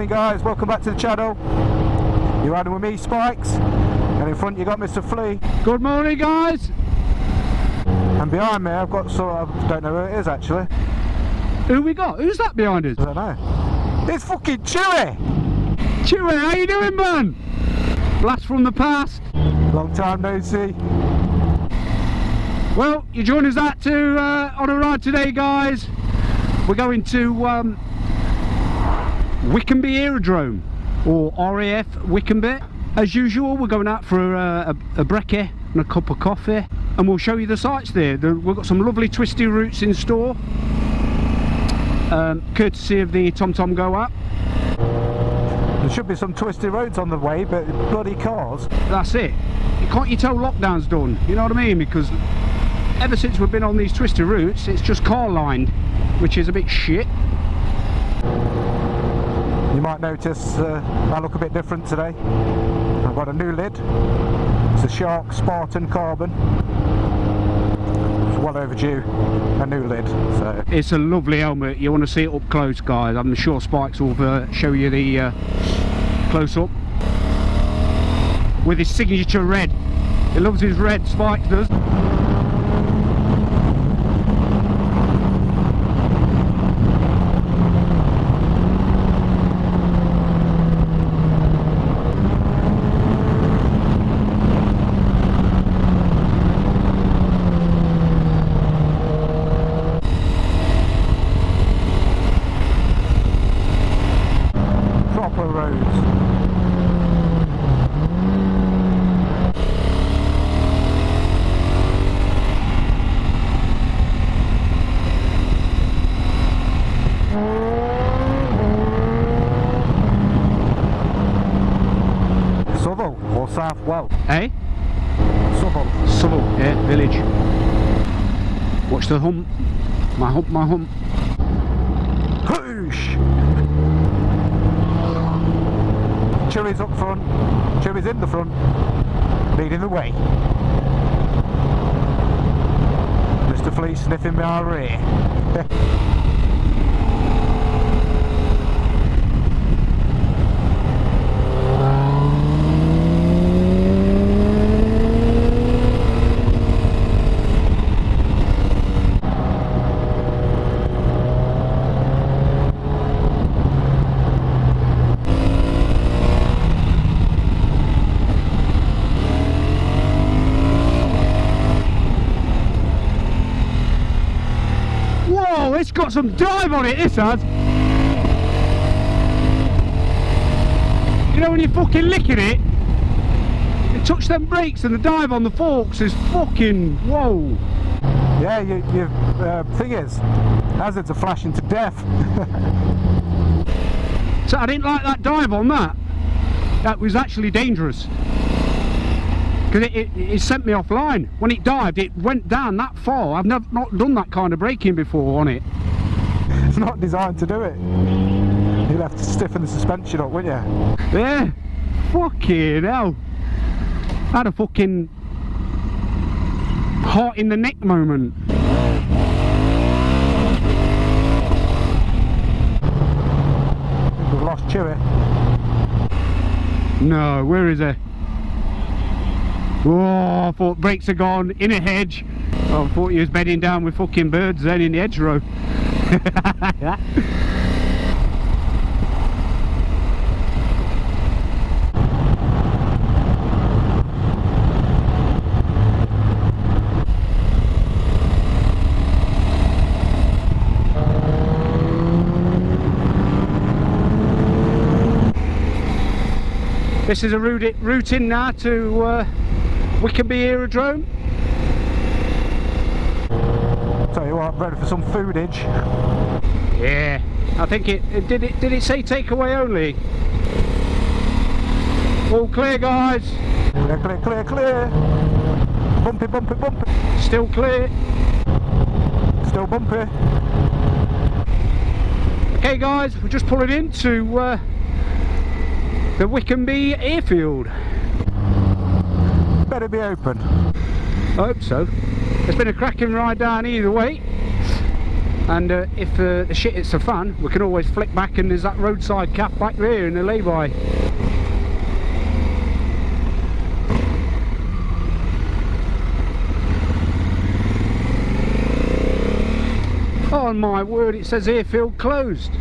morning guys, welcome back to the channel. You're riding with me, Spikes, and in front you got Mr. Flea. Good morning guys. And behind me I've got I don't know who it is actually. Who we got? Who's that behind us? I don't know. It's fucking Chewy! Chewy, how you doing, man? Blast from the past. Long time no see. Well, you join us on a ride today guys. We're going to Wickenby Aerodrome, or RAF Wickenby. As usual, we're going out for a brekkie and a cup of coffee, and we'll show you the sights there. We've got some lovely twisty routes in store, courtesy of the TomTomGo app. There should be some twisty roads on the way, but bloody cars. That's it. Can't you tell lockdown's done? You know what I mean? Because ever since we've been on these twisty routes, it's just car lined, which is a bit shit. You might notice I look a bit different today. I've got a new lid. It's a Shark Spartan Carbon. It's well overdue, a new lid. So it's a lovely helmet. You want to see it up close guys. I'm sure Spikes will show you the close up with his signature red. He loves his red, Spikes does. Southwell. Eh? Southwell. Southwell, yeah, village. Watch the hump. My hump, my hump. Whoosh! Chewy's up front. Chewy's in the front. Leading the way. Mr. Flea sniffing my rear. It's got some drive on it, this has. You know when you're fucking licking it, you touch them brakes and the dive on the forks is fucking whoa. Yeah, your thing is, hazards are flashing to death. So I didn't like that dive on that. That was actually dangerous. Because it sent me offline. When it dived, it went down that far. I've not done that kind of braking before on it. It's not designed to do it. You'll have to stiffen the suspension up, wouldn't you? Yeah. Fucking hell. I had a fucking heart in the neck moment. We've lost Chewy. No, where is he? Oh, I thought brakes are gone, in a hedge. Oh, I thought he was bedding down with fucking birds then in the hedgerow. This is a route in now to Wickenby Aerodrome. Tell you what, I'm ready for some foodage. Yeah, I think did it say takeaway only? All clear guys. Clear, clear, clear, clear. Bumpy, bumpy, bumpy. Still clear. Still bumpy. Okay guys, we're just pulling into the Wickenby airfield. Better be open. I hope so. It's been a cracking ride down either way. And if the shit hits the fan, we can always flick back, and there's that roadside calf back there in the lay-by. Oh my word, it says airfield closed.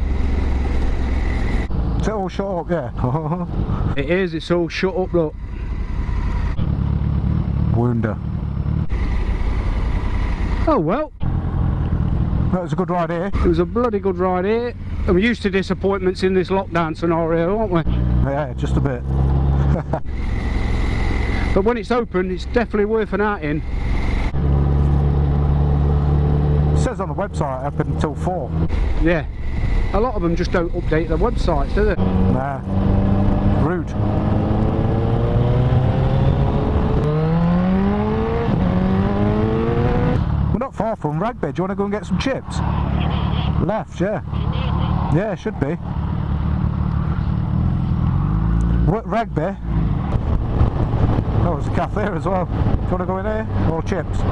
Is it all shut up? Yeah. It is, it's all shut up, look. Wonder. Oh well. That was a good ride here. It was a bloody good ride here. And we're used to disappointments in this lockdown scenario, aren't we? Yeah, just a bit. But when it's open, it's definitely worth an outing. It says on the website up until 4. Yeah. A lot of them just don't update their websites, do they? Nah. Rude. We're not far from Rugby. Do you want to go and get some chips? Left, yeah. Yeah, should be. What, Rugby? Oh, there's a cafe as well. Do you want to go in there? Or chips?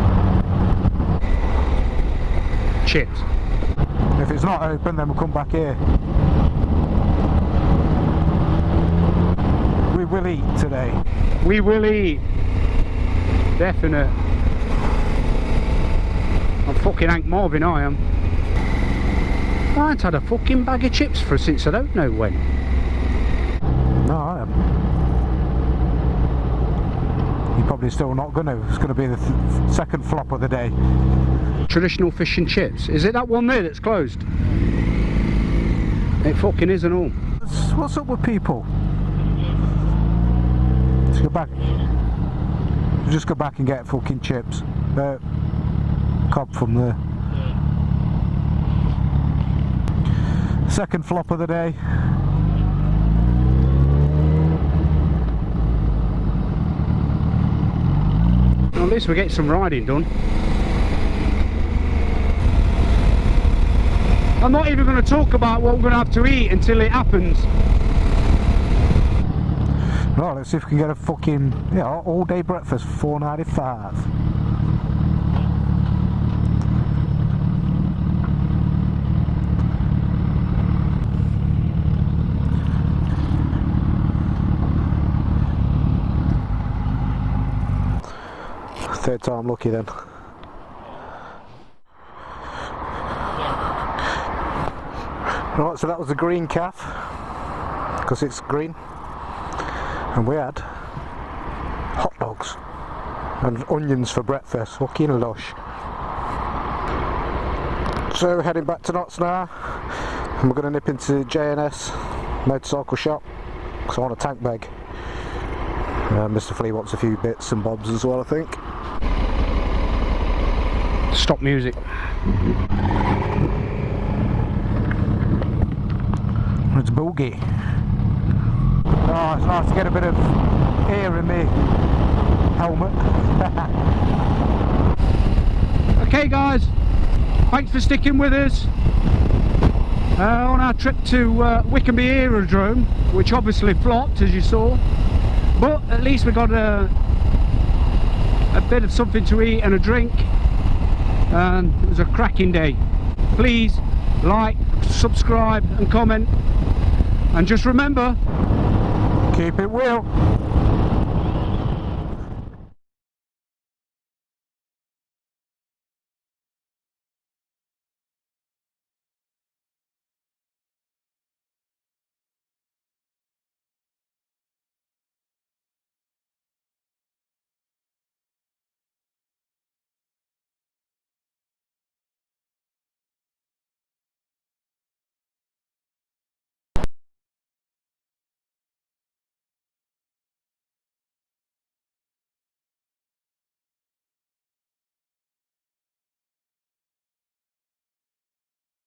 Chips. If it's not open, then we'll come back here. We will eat today. We will eat. Definite. I'm fucking Hank Marvin, I am. I ain't had a fucking bag of chips for since I don't know when. No, I am. You're probably still not going to. It's going to be the second flop of the day. Traditional fish and chips. Is it that one there that's closed? It fucking is and all. What's up with people? Let's go back. We'll just go back and get fucking chips. Cob from there. Second flop of the day. Well, at least we get some riding done. I'm not even going to talk about what we're going to have to eat until it happens. Right, let's see if we can get a fucking all day breakfast for £4.95. Third time lucky then. Right, so that was the green calf, because it's green, and we had hot dogs and onions for breakfast. Fucking lush. So we're heading back to Knots now, and we're going to nip into J&S motorcycle shop because I want a tank bag. Mr. Flea wants a few bits and bobs as well, I think. Stop music. It's boogie. Oh, it's nice to get a bit of air in the helmet. Okay guys, thanks for sticking with us on our trip to Wickenby Aerodrome, which obviously flopped as you saw, but at least we got a bit of something to eat and a drink, and it was a cracking day. Please like, subscribe and comment, and just remember, Keep it real.